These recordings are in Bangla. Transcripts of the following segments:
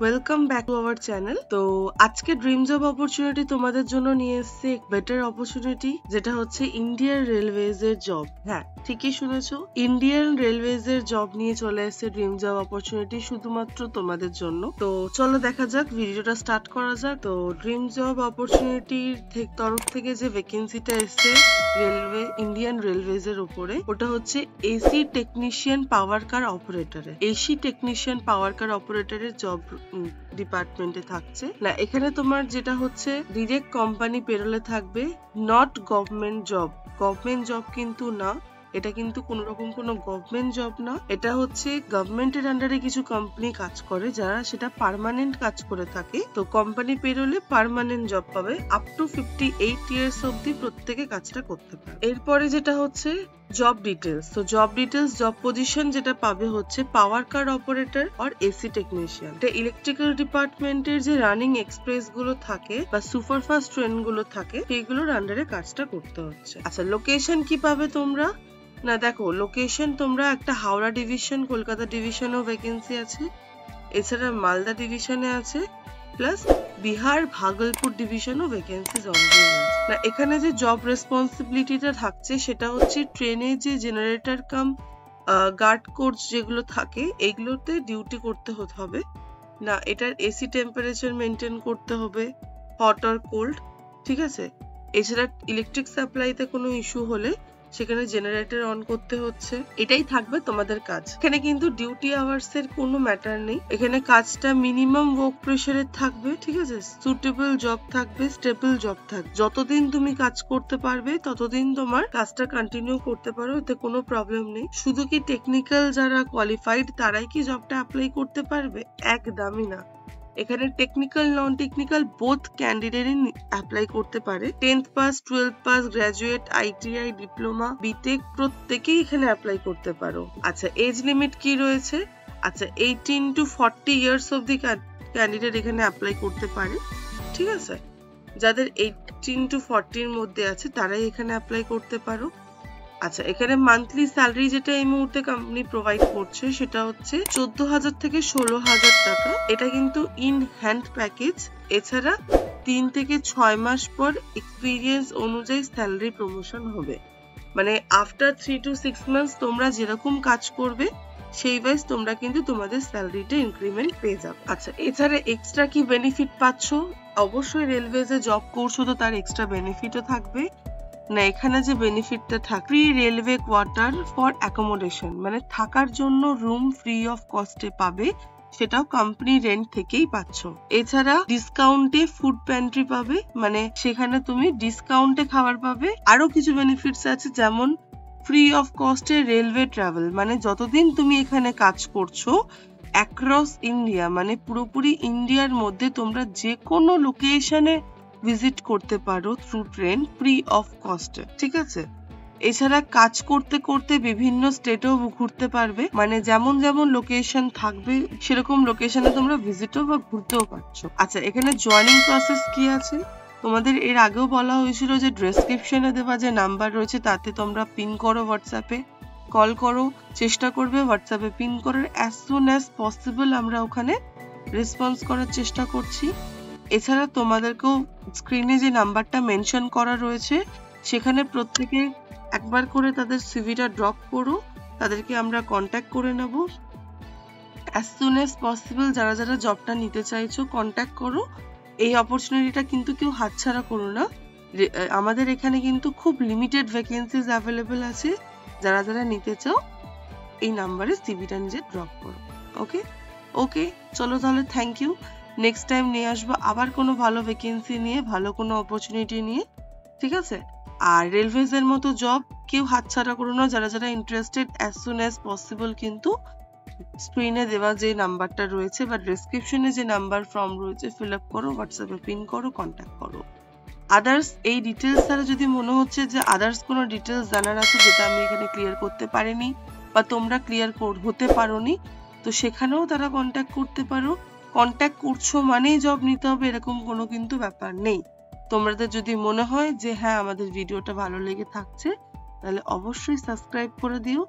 Welcome back to our channel. তো আজকে ড্রিম জব অপরচুনিটি তোমাদের জন্য নিয়ে এসেছে বেটার অপরচুনিটি, যেটা হচ্ছে ইন্ডিয়ান রেলওয়েজ এর জব। হ্যাঁ, ঠিকই শুনেছো, ইন্ডিয়ান রেলওয়েজ এর জব নিয়ে চলে এসেছে ড্রিম জব অপরচুনিটি শুধুমাত্র তোমাদের জন্য। তো চলো দেখা যাক, ভিডিওটা স্টার্ট করা যাক। তো ড্রিম জব অপরচুনিটির তরফ থেকে যে ভ্যাকেন্সিটা এসছে ইন্ডিয়ান রেলওয়েজ এর উপরে, ওটা হচ্ছে এসি টেকনিশিয়ান পাওয়ার কার অপারেটরে। এসি টেকনিশিয়ান পাওয়ার কার অপারেটরের জব ডিপার্টমেন্টে থাকছে না। এখানে তোমার যেটা হচ্ছে ডিরেক্ট কোম্পানি পেরোলে থাকবে, not government job. Government job কিন্তু না, এটা কিন্তু কোন রকম কোনো গভর্নমেন্ট জব না। এটা হচ্ছে গভর্নমেন্টের আন্ডারে কিছু কোম্পানি কাজ করে, যারা সেটা পার্মানেন্ট কাজ করে থাকে। তো কোম্পানি পেরোলে পার্মানেন্ট জব পাবে, আপ টু 58 ইয়ার্স অব্দি প্রত্যেকে কাজটা করতে পারে। এরপরে যেটা হচ্ছে জব ডিটেলস। তো জব ডিটেলস, জব পজিশন যেটা পাবে হচ্ছে পাওয়ার কার অপারেটর আর এসি টেকনিশিয়ান। এটা ইলেকট্রিক্যাল ডিপার্টমেন্টের যে রানিং এক্সপ্রেস গুলো থাকে বা সুপারফাস্ট ট্রেন গুলো থাকে, সেইগুলোর আন্ডারে কাজটা করতে হচ্ছে। আচ্ছা, লোকেশন কি পাবে তোমরা? না দেখো, লোকেশন তোমরা একটা হাওড়া ডিভিশন, কলকাতা ডিভিশনেও ভ্যাকেন্সি আছে, এছাড়া মালদা ডিভিশনে আছে, প্লাস বিহার ভাগলপুর ডিভিশনও ভ্যাকেন্সিজ অলরেডি আছে। না এখানে যে জব রেসপন্সিবিলিটিটা থাকছে সেটা হচ্ছে ট্রেনে যে জেনারেটর কাম গার্ড কোর্স যেগুলো থাকে, এগুলোতে ডিউটি করতে হবে না। এটার এসি টেম্পারেচার মেনটেন করতে হবে, হট আর কোল্ড, ঠিক আছে। এছাড়া ইলেকট্রিক সাপ্লাইতে কোনো ইস্যু হলে সেখানে জেনারেটর অন করতে হচ্ছে। এটাই থাকবে তোমাদের কাজ। এখানে কিন্তু ডিউটি আওয়ার্স এর কোনো ম্যাটার নেই। এখানে কাজটা মিনিমাম ওয়ার্ক প্রেসারের থাকবে, ঠিক আছে। সুটেবল জব থাকবে, স্টেবল জব থাকবে। যতদিন তুমি কাজ করতে পারবে ততদিন তোমার কাজটা কন্টিনিউ করতে পারো, এতে কোনো প্রবলেম নেই। শুধু কি টেকনিক্যাল যারা কোয়ালিফাইড তারাই কি জবটা অ্যাপ্লাই করতে পারবে? একদমই না। এখানে টেকনিক্যাল নন টেকনিক্যাল বোথ ক্যান্ডিডেটই অ্যাপ্লাই করতে পারে। 10th pass, 12th pass, graduate, ITI, diploma, B Tech প্রত্যেকেই এখানে অ্যাপ্লাই করতে পারো। আচ্ছা, এজ লিমিট কি রয়েছে? আচ্ছা, 18 to 40 ইয়ার্স অবধি ক্যান্ডিডেট এখানে অ্যাপ্লাই করতে পারে, ঠিক আছে। যাদের 18 to 40 এর মধ্যে আছে তারাই এখানে অ্যাপ্লাই করতে পারো। আচ্ছা, এখানে মান্থলি স্যালারি যেটা এই মুহূর্তে কোম্পানি প্রোভাইড করছে সেটা হচ্ছে 14,000 থেকে 16,000 টাকা। এটা কিন্তু ইন হ্যান্ড প্যাকেজ। এছাড়া 3 থেকে 6 মাস পর এক্সপিরিয়েন্স অনুযায়ী স্যালারি প্রমোশন হবে। মানে আফটার 3 to 6 মান্থস তোমরা যেরকম কাজ করবে সেই ওয়াইজ তোমরা কিন্তু তোমাদের স্যালারিটা ইনক্রিমেন্ট পেয়ে যাবে। আচ্ছা, এছাড়া এক্সট্রা কি বেনিফিট পাচ্ছ? অবশ্যই রেলওয়েজে জব করছো তো তার এক্সট্রা বেনিফিটও থাকবে। না, এখানে যে বেনিফিটটা থাকে, free railway quarter for accommodation, মানে থাকার জন্য রুম ফ্রি অফ কস্টে পাবে, সেটাও কোম্পানি রেন্ট থেকেই পাচ্ছ। এছাড়া ডিসকাউন্টে ফুড প্যান্ট্রি পাবে, মানে সেখানে তুমি ডিসকাউন্টে খাবার পাবে। আরো কিছু বেনিফিটস আছে, যেমন ফ্রি অফ কস্টে রেলওয়ে ট্রাভেল, মানে যতদিন তুমি এখানে কাজ করছো অ্যাক্রস ইন্ডিয়া, মানে পুরোপুরি ইন্ডিয়ার মধ্যে তোমরা যে কোনো লোকেশনে ভিজিট করতে পারো থ্রু ট্রেন, ফ্রি অফ কস্টে, ঠিক আছে। এছাড়া কাজ করতে করতে বিভিন্ন স্টেটেও ঘুরতে পারবে, মানে যেমন যেমন লোকেশন থাকবে সেরকম লোকেশনে তোমরা ভিজিটও বা ঘুরতেও পারছো। আচ্ছা, এখানে জয়েনিং প্রসেস কি আছে? তোমাদের এর আগেও বলা হয়েছিল যে ডেসক্রিপশনে দেওয়া যে নাম্বার রয়েছে তাতে তোমরা পিন করো, হোয়াটসঅ্যাপে কল করো, চেষ্টা করবে হোয়াটসঅ্যাপে পিন করার। অ্যাজ সুন অ্যাজ পসিবল আমরা ওখানে রেসপন্স করার চেষ্টা করছি। এছাড়া তোমাদেরকেও স্ক্রিনে যে নাম্বারটা মেনশন করা রয়েছে সেখানে প্রত্যেকে একবার করে তাদের সিভিটা ড্রপ করো, তাদেরকে আমরা কন্ট্যাক্ট করে নেব। অ্যাজ সুন অ্যাজ পসিবল যারা যারা জবটা নিতে চাইছো কন্ট্যাক্ট করো। এই অপরচুনিটিটা কিন্তু কেউ হাতছাড়া করো না। আমাদের এখানে কিন্তু খুব লিমিটেড ভ্যাকেন্সিজ অ্যাভেলেবেল আছে। যারা যারা নিতে চাও এই নাম্বারে সিভিটা নিজে ড্রপ করো। ওকে ওকে, চলো তাহলে, থ্যাংক ইউ। নেক্সট টাইম নিয়ে আসবো আবার কোনো ভালো ভ্যাকেন্সি নিয়ে, ভালো কোনো অপরচুনিটি নিয়ে, ঠিক আছে। আর রেলওয়েজ এর মতো জব কেউ হাতছাড়া করো না। যারা যারা interested as soon as possible কিন্তু স্ক্রিনে দেওয়া যে নাম্বারটা রয়েছে বা ডেসক্রিপশনে যে নাম্বার ফর্ম রয়েছে ফিল আপ করো, হোয়াটসঅ্যাপে পিন করো, কন্ট্যাক্ট করো। আদার্স এই ডিটেলস ছাড়া যদি মনে হচ্ছে যে আদার্স কোনো ডিটেলস জানার আছে যেটা আমি এখানে ক্লিয়ার করতে পারিনি বা তোমরা ক্লিয়ার হতে পারোনি, তো সেখানেও তারা কন্ট্যাক্ট করতে পারো। কন্ট্যাক্ট করছো মানেই জব নিতে হবে এরকম কোনো কিন্তু ব্যাপার নেই। তোমাদের যদি মনে হয় যে হ্যাঁ আমাদের ভিডিওটা ভালো লেগে থাকছে তাহলে অবশ্যই সাবস্ক্রাইব করে দিও।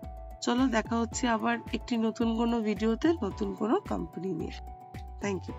চলো, দেখা হচ্ছে আবার একটি নতুন কোনো ভিডিওতে নতুন কোনো কোম্পানি নিয়ে। Thank you.